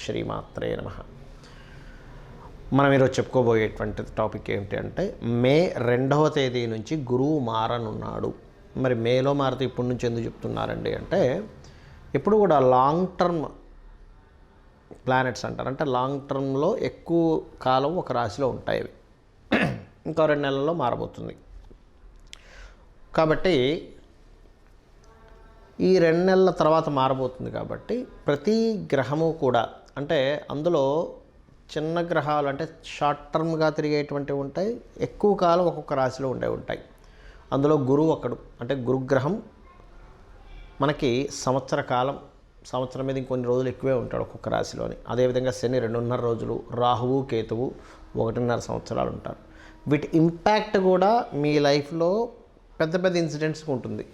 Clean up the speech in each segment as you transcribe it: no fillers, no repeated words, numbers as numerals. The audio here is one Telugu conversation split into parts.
శ్రీమాత్రే నమః. మనం ఈరోజు చెప్పుకోబోయేటువంటి టాపిక్ ఏంటి అంటే మే 2వ తేదీ నుంచి గురువు మారనున్నాడు. మరి మేలో మారితే ఇప్పటి నుంచి ఎందుకు చెప్తున్నారండి అంటే ఎప్పుడు కూడా లాంగ్ టర్మ్ ప్లానెట్స్ అంటారు. అంటే లాంగ్ టర్మ్లో ఎక్కువ కాలం ఒక రాశిలో ఉంటాయి. అవి ఇంకో 2 నెలల్లో మారబోతుంది. కాబట్టి ఈ 2 నెలల తర్వాత మారబోతుంది. కాబట్టి ప్రతి గ్రహము కూడా అంటే అందులో చిన్న గ్రహాలు అంటే షార్ట్ టర్మ్గా తిరిగేటువంటివి ఉంటాయి, ఎక్కువ కాలం ఒక్కొక్క రాశిలో ఉంటాయి. అందులో గురువు ఒకడు. అంటే గురుగ్రహం మనకి సంవత్సరం మీద ఇంకొన్ని రోజులు ఎక్కువే ఉంటాడు ఒక్కొక్క రాశిలోని. అదేవిధంగా శని 2.5 రోజులు, రాహువు కేతువు 1.5 సంవత్సరాలు ఉంటారు. వీటి ఇంపాక్ట్ కూడా మీ లైఫ్లో పెద్ద ఇన్సిడెంట్స్కి ఉంటుంది,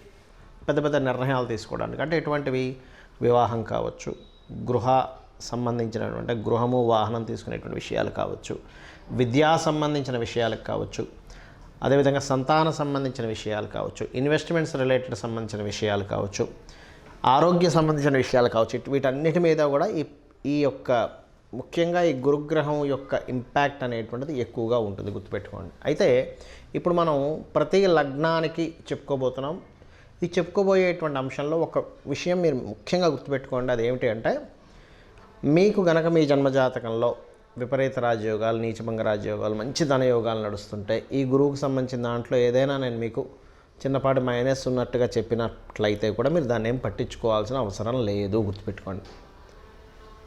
పెద్ద నిర్ణయాలు తీసుకోవడానికి. అంటే ఎటువంటివి? వివాహం కావచ్చు, గృహ సంబంధించినటువంటి గృహము వాహనం తీసుకునేటువంటి విషయాలు కావచ్చు, విద్యా సంబంధించిన విషయాలకు కావచ్చు, అదేవిధంగా సంతాన సంబంధించిన విషయాలు కావచ్చు, ఇన్వెస్ట్మెంట్స్ రిలేటెడ్ సంబంధించిన విషయాలు కావచ్చు, ఆరోగ్య సంబంధించిన విషయాలు కావచ్చు. వీటన్నిటి మీద కూడా ఈ యొక్క ముఖ్యంగా ఈ గురుగ్రహం యొక్క ఇంపాక్ట్ అనేటువంటిది ఎక్కువగా ఉంటుంది, గుర్తుపెట్టుకోండి. అయితే ఇప్పుడు మనం ప్రతి లగ్నానికి చెప్పుకోబోతున్నాం. ఈ చెప్పుకోబోయేటువంటి అంశంలో ఒక విషయం మీరు ముఖ్యంగా గుర్తుపెట్టుకోండి. అది ఏమిటి అంటే మీకు గనక మీ జన్మజాతకంలో విపరీత రాజయోగాలు, నీచభంగ రాజయోగాలు, మంచి ధనయోగాలు నడుస్తుంటే ఈ గురువుకు సంబంధించిన దాంట్లో ఏదైనా నేను మీకు చిన్నపాటి మైనస్ ఉన్నట్టుగా చెప్పినట్లయితే కూడా మీరు దాన్ని ఏం పట్టించుకోవాల్సిన అవసరం లేదు, గుర్తుపెట్టుకోండి.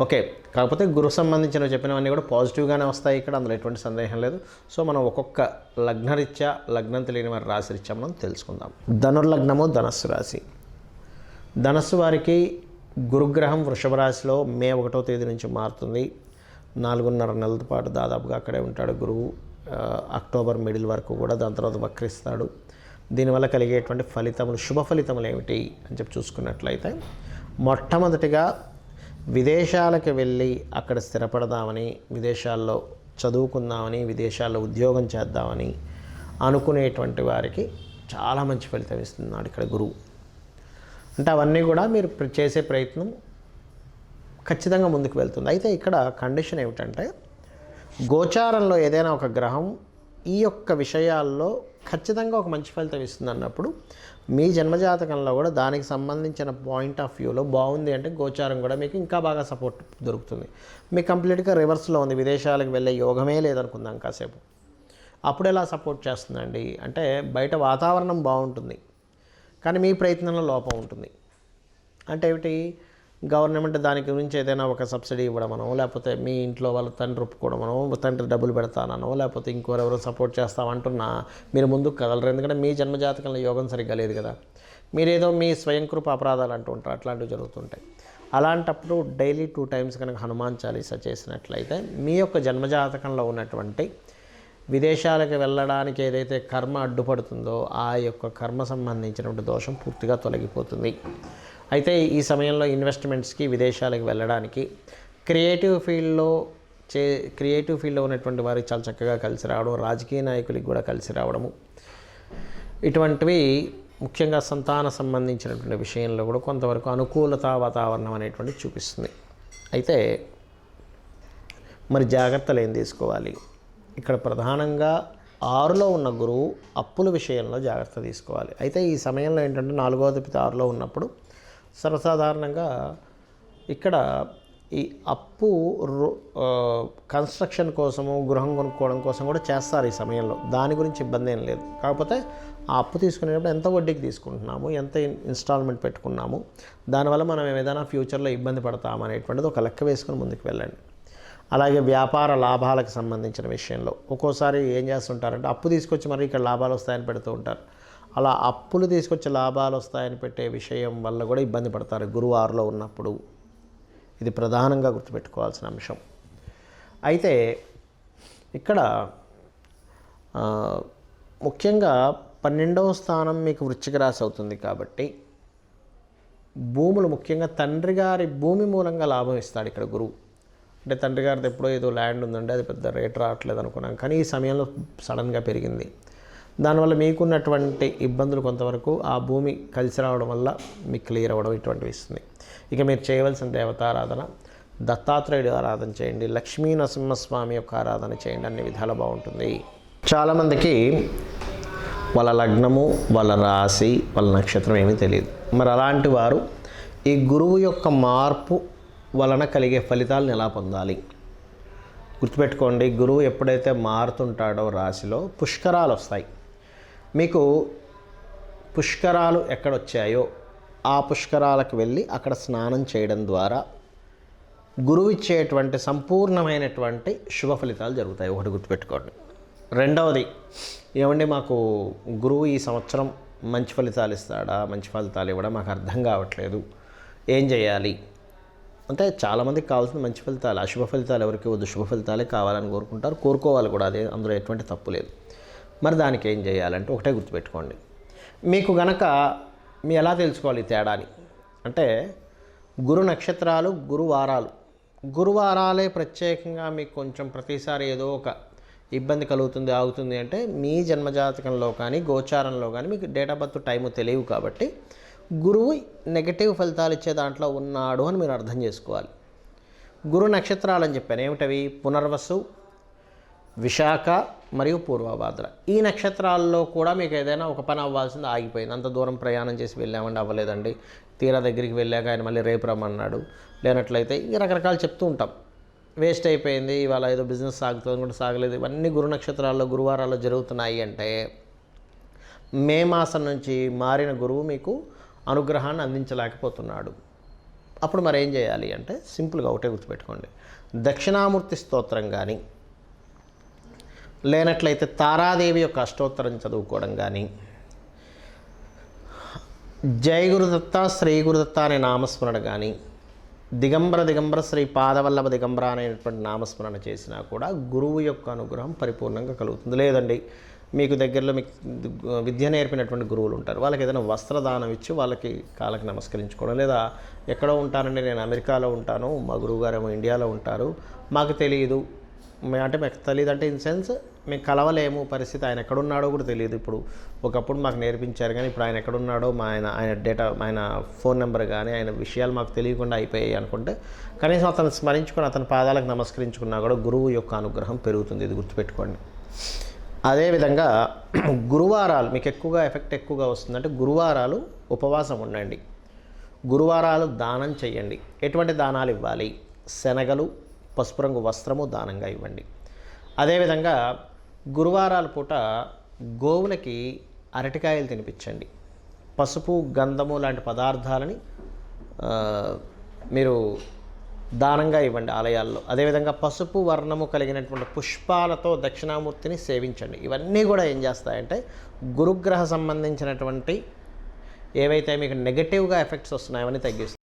ఓకే. కాకపోతే గురువు సంబంధించినవి చెప్పినవన్నీ కూడా పాజిటివ్గానే వస్తాయి ఇక్కడ, అందులో ఎటువంటి సందేహం లేదు. సో మనం ఒక్కొక్క లగ్నరీత్యా, లగ్నం తెలియని వారి రాశిరీత్యా మనం తెలుసుకుందాం. ధనుర్లగ్నము ధనస్సు రాశి. ధనస్సు వారికి గురుగ్రహం వృషభ రాశిలో మే 1వ తేదీ నుంచి మారుతుంది. 4.5 నెలల పాటు దాదాపుగా అక్కడే ఉంటాడు గురువు. అక్టోబర్ మిడిల్ వరకు కూడా, దాని తర్వాత వక్రిస్తాడు. దీనివల్ల కలిగేటువంటి ఫలితములు, శుభ ఫలితములు ఏమిటి అని చెప్పి చూసుకున్నట్లయితే మొట్టమొదటిగా విదేశాలకు వెళ్ళి అక్కడ స్థిరపడదామని, విదేశాల్లో చదువుకుందామని, విదేశాల్లో ఉద్యోగం చేద్దామని అనుకునేటువంటి వారికి చాలా మంచి ఫలితం ఇస్తున్నాడు ఇక్కడ గురువు. అంటే అవన్నీ కూడా మీరు చేసే ప్రయత్నం ఖచ్చితంగా ముందుకు వెళ్తుంది. అయితే ఇక్కడ కండిషన్ ఏమిటంటే గోచారంలో ఏదైనా ఒక గ్రహం ఈ యొక్క విషయాల్లో ఖచ్చితంగా ఒక మంచి ఫలితం ఇస్తుంది అన్నప్పుడు మీ జన్మజాతకంలో కూడా దానికి సంబంధించిన పాయింట్ ఆఫ్ వ్యూలో బాగుంది అంటే గోచారం కూడా మీకు ఇంకా బాగా సపోర్ట్ దొరుకుతుంది. మీకు కంప్లీట్గా రివర్స్లో ఉంది, విదేశాలకు వెళ్ళే యోగమే లేదనుకుందాం కాసేపు. అప్పుడు ఎలా సపోర్ట్ చేస్తుందండి అంటే బయట వాతావరణం బాగుంటుంది కానీ మీ ప్రయత్నంలో లోపం ఉంటుంది. అంటే ఏమిటి? గవర్నమెంట్ దాని గురించి ఏదైనా ఒక సబ్సిడీ ఇవ్వడమనో, లేకపోతే మీ ఇంట్లో వాళ్ళ తండ్రి ఒప్పుకోవడమనో, తండ్రి డబ్బులు పెడతానో, లేకపోతే ఇంకోరెవరో సపోర్ట్ చేస్తామంటున్నా మీరు ముందుకు కదలరు. ఎందుకంటే మీ జన్మజాతకంలో యోగం సరిగ్గా లేదు కదా. మీరేదో మీ స్వయంకృప అపరాధాలు అంటూ ఉంటారు, అట్లాంటివి జరుగుతుంటాయి. అలాంటప్పుడు డైలీ 2 టైమ్స్ కనుక హనుమాన్ చాలీసా చేసినట్లయితే మీ యొక్క జన్మజాతకంలో ఉన్నటువంటి విదేశాలకు వెళ్ళడానికి ఏదైతే కర్మ అడ్డుపడుతుందో ఆ యొక్క కర్మ సంబంధించినటువంటి దోషం పూర్తిగా తొలగిపోతుంది. అయితే ఈ సమయంలో ఇన్వెస్ట్మెంట్స్కి, విదేశాలకు వెళ్ళడానికి, క్రియేటివ్ ఫీల్డ్లో ఉన్నటువంటి వారికి చాలా చక్కగా కలిసి రావడం, రాజకీయ నాయకులకి కూడా కలిసి రావడము, ఇటువంటివి ముఖ్యంగా సంతాన సంబంధించినటువంటి విషయంలో కూడా కొంతవరకు అనుకూలత వాతావరణం అనేటువంటిది చూపిస్తుంది. అయితే మరి జాగ్రత్తలు ఏం తీసుకోవాలి? ఇక్కడ ప్రధానంగా 6లో ఉన్న గురువు అప్పుల విషయంలో జాగ్రత్త తీసుకోవాలి. అయితే ఈ సమయంలో ఏంటంటే 4వ అధిపతి 6లో ఉన్నప్పుడు సర్వసాధారణంగా ఇక్కడ ఈ అప్పు కన్స్ట్రక్షన్ కోసము, గృహం కొనుక్కోవడం కోసం కూడా చేస్తారు ఈ సమయంలో. దాని గురించి ఇబ్బంది ఏం లేదు. కాకపోతే ఆ అప్పు తీసుకునేటప్పుడు ఎంత వడ్డీకి తీసుకుంటున్నాము, ఎంత ఇన్స్టాల్మెంట్ పెట్టుకున్నాము, దానివల్ల మనం ఏదైనా ఫ్యూచర్లో ఇబ్బంది పడతాము అనేటువంటిది ఒక లెక్క వేసుకొని ముందుకు వెళ్ళండి. అలాగే వ్యాపార లాభాలకు సంబంధించిన విషయంలో ఒక్కోసారి ఏం చేస్తుంటారంటే అప్పు తీసుకొచ్చి మరి ఇక్కడ లాభాలు వస్తాయని పెడుతూ ఉంటారు. అలా అప్పులు తీసుకొచ్చి లాభాలు వస్తాయని పెట్టే విషయం వల్ల కూడా ఇబ్బంది పడతారు గురువు 6లో ఉన్నప్పుడు. ఇది ప్రధానంగా గుర్తుపెట్టుకోవాల్సిన అంశం. అయితే ఇక్కడ ముఖ్యంగా 12వ స్థానం మీకు వృశ్చిక రాశి అవుతుంది కాబట్టి భూములు, ముఖ్యంగా తండ్రి గారి భూమి మూలంగా లాభం ఇస్తాడు ఇక్కడ గురువు. అంటే తండ్రి గారిది ఎప్పుడో ఏదో ల్యాండ్ ఉందంటే అది పెద్ద రేట్ రావట్లేదు అనుకున్నాం, కానీ ఈ సమయంలో సడన్గా పెరిగింది. దానివల్ల మీకున్నటువంటి ఇబ్బందులు కొంతవరకు ఆ భూమి కలిసి రావడం వల్ల మీకు క్లియర్ అవ్వడం ఇటువంటివి ఇస్తుంది. ఇక మీరు చేయవలసిన దేవతారాధన దత్తాత్రేయుడు ఆరాధన చేయండి, లక్ష్మీ నరసింహస్వామి యొక్క ఆరాధన చేయండి, అన్ని విధాలు బాగుంటుంది. చాలామందికి వాళ్ళ లగ్నము, వాళ్ళ రాశి, వాళ్ళ నక్షత్రం ఏమీ తెలియదు. మరి అలాంటి వారు ఈ గురువు యొక్క మార్పు వలన కలిగే ఫలితాలను ఎలా పొందాలి? గుర్తుపెట్టుకోండి, గురువు ఎప్పుడైతే మారుతుంటాడో రాశిలో పుష్కరాలు వస్తాయి. మీకు పుష్కరాలు ఎక్కడొచ్చాయో ఆ పుష్కరాలకు వెళ్ళి అక్కడ స్నానం చేయడం ద్వారా గురువు ఇచ్చేటువంటి సంపూర్ణమైనటువంటి శుభ ఫలితాలు జరుగుతాయి. ఒకటి గుర్తుపెట్టుకోండి. రెండవది, ఏమండి మాకు గురువు ఈ సంవత్సరం మంచి ఫలితాలు ఇస్తాడా, మంచి ఫలితాలు ఇవ్వడా మాకు అర్థం కావట్లేదు, ఏం చేయాలి అంటే చాలామందికి కావాల్సిన మంచి ఫలితాలు, అశుభ ఫలితాలు ఎవరికి వద్దు, శుభ ఫలితాలే కావాలని కోరుకుంటారు, కోరుకోవాలి కూడా, అదే అందులో ఎటువంటి తప్పు లేదు. మరి దానికి ఏం చేయాలంటే ఒకటే గుర్తుపెట్టుకోండి. మీకు గనక మీ ఎలా తెలుసుకోవాలి తేడాని అంటే గురు నక్షత్రాలు, గురువారాలే ప్రత్యేకంగా మీకు కొంచెం ప్రతిసారి ఏదో ఒక ఇబ్బంది కలుగుతుంది, ఆగుతుంది అంటే మీ జన్మజాతకంలో కానీ గోచారంలో కానీ మీకు డేట్ ఆఫ్ బర్త్ టైము తెలియవు. కాబట్టి గురువు నెగటివ్ ఫలితాలు ఇచ్చే దాంట్లో ఉన్నాడు అని మీరు అర్థం చేసుకోవాలి. గురు నక్షత్రాలు అని చెప్పాను, ఏమిటవి? పునర్వసు, విశాఖ మరియు పూర్వభాద్ర. ఈ నక్షత్రాల్లో కూడా మీకు ఏదైనా ఒక పని అవ్వాల్సింది ఆగిపోయింది. అంత దూరం ప్రయాణం చేసి వెళ్ళామండి, అవ్వలేదండి, తీరా దగ్గరికి వెళ్ళాక ఆయన మళ్ళీ రేపు రమ్మన్నాడు, లేనట్లయితే ఈ రకరకాలు చెప్తూ ఉంటాం, వేస్ట్ అయిపోయింది, ఇవాళ ఏదో బిజినెస్ సాగుతుంది కూడా సాగలేదు. ఇవన్నీ గురు నక్షత్రాల్లో గురువారాల్లో జరుగుతున్నాయి అంటే మే మాసం నుంచి మారిన గురువు మీకు అనుగ్రహాన్ని అందించలేకపోతున్నాడు. అప్పుడు మరి ఏం చేయాలి అంటే సింపుల్గా ఒకటే గుర్తుపెట్టుకోండి. దక్షిణామూర్తి స్తోత్రం కానీ, లేనట్లయితే తారాదేవి యొక్క అష్టోత్తరం చదువుకోవడం కానీ, జయ గురుదత్త, శ్రీ గురుదత్త అనే నామస్మరణ కానీ, దిగంబర శ్రీ పాదవల్లభ దిగంబర అనేటువంటి నామస్మరణ చేసినా కూడా గురువు యొక్క అనుగ్రహం పరిపూర్ణంగా కలుగుతుంది. లేదండి మీకు దగ్గరలో మీకు విద్య నేర్పినటువంటి గురువులు ఉంటారు, వాళ్ళకి ఏదైనా వస్త్రదానం ఇచ్చి వాళ్ళకి కాళ్ళకి నమస్కరించుకోవడం, లేదా ఎక్కడో ఉంటానండి నేను అమెరికాలో ఉంటాను, మా గురువుగారు ఏమో ఇండియాలో ఉంటారు, మాకు తెలియదు అంటే మాకు తెలియదు అంటే ఇన్ సెన్స్ మేము కలవలేము, పరిస్థితి ఆయన ఎక్కడున్నాడో కూడా తెలియదు. ఇప్పుడు ఒకప్పుడు మాకు నేర్పించారు కానీ ఇప్పుడు ఆయన ఎక్కడున్నాడో ఆయన ఫోన్ నెంబర్ కానీ ఆయన విషయాలు మాకు తెలియకుండా అయిపోయాయి అనుకుంటే కనీసం అతను స్మరించుకొని అతని పాదాలకు నమస్కరించుకున్నా కూడా గురువు యొక్క అనుగ్రహం పెరుగుతుంది. ఇది గుర్తుపెట్టుకోండి. అదేవిధంగా గురువారాలు మీకు ఎఫెక్ట్ ఎక్కువగా వస్తుందంటే గురువారాలు ఉపవాసం ఉండండి, గురువారాలు దానం చేయండి. ఎటువంటి దానాలు ఇవ్వాలి? శనగలు, పసుపు రంగు వస్త్రము దానంగా ఇవ్వండి. అదేవిధంగా గురువారాల పూట గోవులకి అరటికాయలు తినిపించండి. పసుపు, గంధము లాంటి పదార్థాలని మీరు దానంగా ఇవ్వండి ఆలయాల్లో. అదేవిధంగా పసుపు వర్ణము కలిగినటువంటి పుష్పాలతో దక్షిణామూర్తిని సేవించండి. ఇవన్నీ కూడా ఏం చేస్తాయంటే గురుగ్రహ సంబంధించినటువంటి ఏవైతే మీకు నెగటివ్గా ఎఫెక్ట్స్ వస్తున్నాయో అవన్నీ తగ్గిస్తాయి.